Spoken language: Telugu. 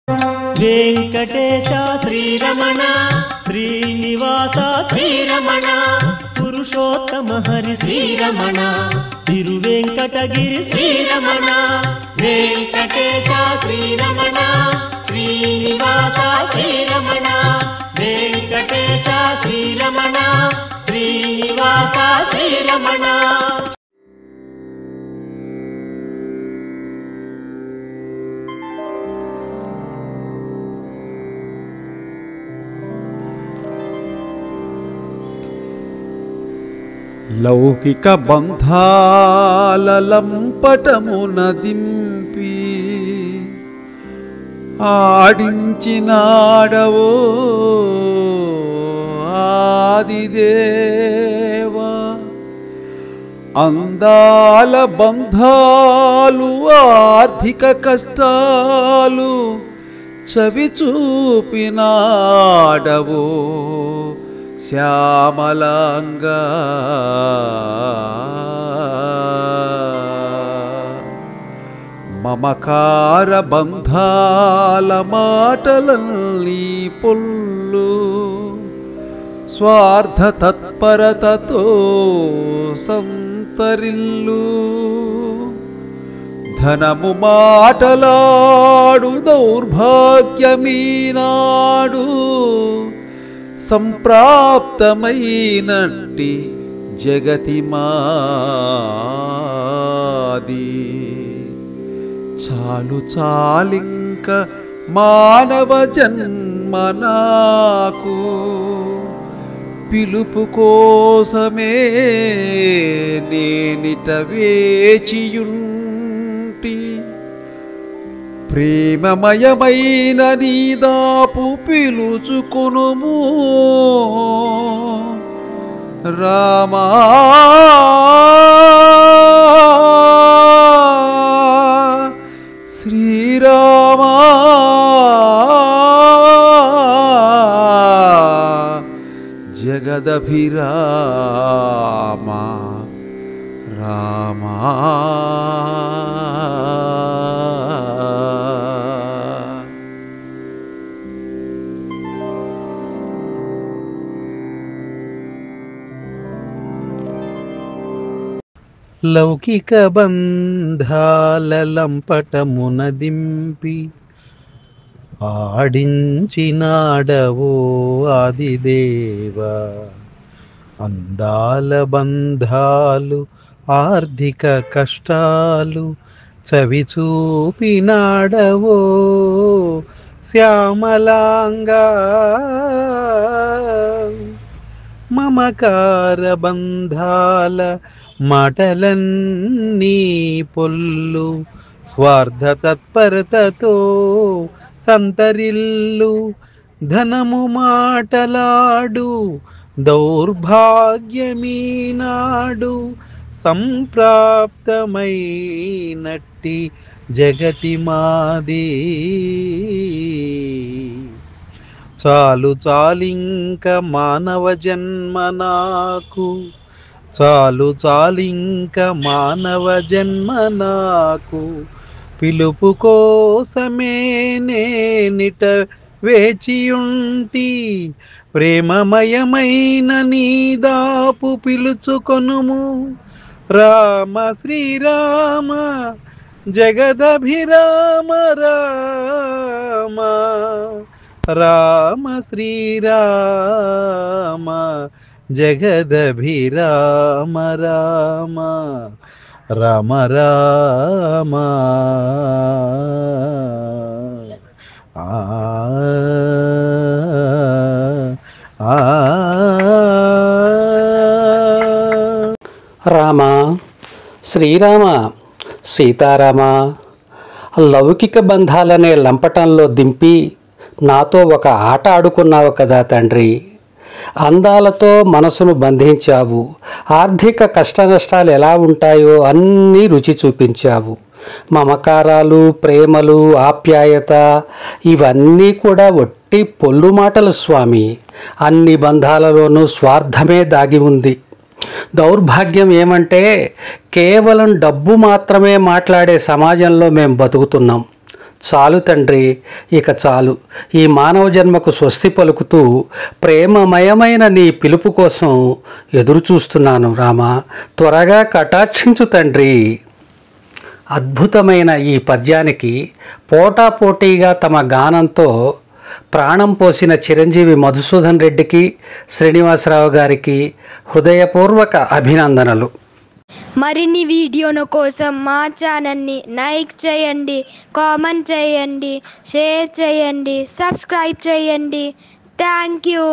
వెంకటేశ శ్రీరమణ శ్రీనివాస శ్రీరమణ పురుషోత్తమ హరి శ్రీరమణ తిరువెంకటగిరి శ్రీరమణ వెంకటేశ శ్రీరమణ శ్రీనివాస శ్రీరమణ వెంకటేశ శ్రీరమణ శ్రీనివాస శ్రీరమణ. లౌకిక బంధాల లంపటమున దింపి ఆడించినాడవో ఆదిదేవా. అందాల బంధాలు ఆర్థిక కష్టాలు చవి చూపినాడవో శ్యామలాంగా. మమకార బంధాల మాటలన్నీ పొల్లు స్వార్థ తత్పరతతో సంతరిల్లు. ధనము మాటలాడు దౌర్భాగ్యమీనాడు సంప్రాప్తమైనట్టి జగతి మాది. చాలు చాలింక మానవ జన్మ నాకు పిలుపు కోసమే నేనిట వేచియుంటి. ప్రేమమయమైన నీదాపు పిలుచుకొనుము రామా. శ్రీరామా జగదభిరామ రామా. లౌకిక బంధాల లంపటమున దింపి ఆడించినాడవో ఆదిదేవా. అందాల బంధాలు ఆర్థిక కష్టాలు చవి చూపినాడవో శ్యామలాంగా. మమకార బంధాల మాటలన్నీ పొల్లు స్వార్థ తత్పరతతో సంతరిల్లు. ధనము మాటలాడు దౌర్భాగ్యమీనాడు సంప్రాప్తమైనట్టి జగతి మాది. చాలు చాలింక మానవ జన్మ నాకు చాలు చాలింక మానవ జన్మ నాకు పిలుపు కోసమే నేనిట వేచియుంటి. ప్రేమమయమైన నీదాపు పిలుచుకొనుము రామ శ్రీరామ జగదభిరామ రామ. రామ శ్రీరామ జగదభిరామ రామ రామ రామ. రామ శ్రీరామ సీతారామ లౌకిక బంధాలనే లంపటంలో దింపి నాతో ఒక ఆట ఆడుకున్నావు కదా తండ్రి. అందాలతో మనసును బంధించావు. ఆర్థిక కష్టనష్టాలు ఎలా ఉంటాయో అన్నీ రుచి చూపించావు. మమకారాలు, ప్రేమలు, ఆప్యాయత ఇవన్నీ కూడా ఒట్టి పొల్లు మాటలు స్వామి. అన్ని బంధాలలోనూ స్వార్థమే దాగి ఉంది. దౌర్భాగ్యం ఏమంటే కేవలం డబ్బు మాత్రమే మాట్లాడే సమాజంలో మేము బతుకుతున్నాం. చాలు తండ్రి, ఇక చాలు. ఈ మానవ జన్మకు స్వస్తి పలుకుతూ ప్రేమమయమైన నీ పిలుపు కోసం ఎదురు చూస్తున్నాను రామా. త్వరగా కటాక్షించు తండ్రి. అద్భుతమైన ఈ పద్యానికి పోటాపోటీగా తమ గానంతో ప్రాణం పోసిన చిరంజీవి మధుసూదన్ రెడ్డికి, శ్రీనివాసరావు గారికి హృదయపూర్వక అభినందనలు. మరిన్ని వీడియోల కోసం మా ఛానల్ని లైక్ చేయండి, కామెంట్ చేయండి, షేర్ చేయండి, సబ్స్క్రైబ్ చేయండి. Thank you.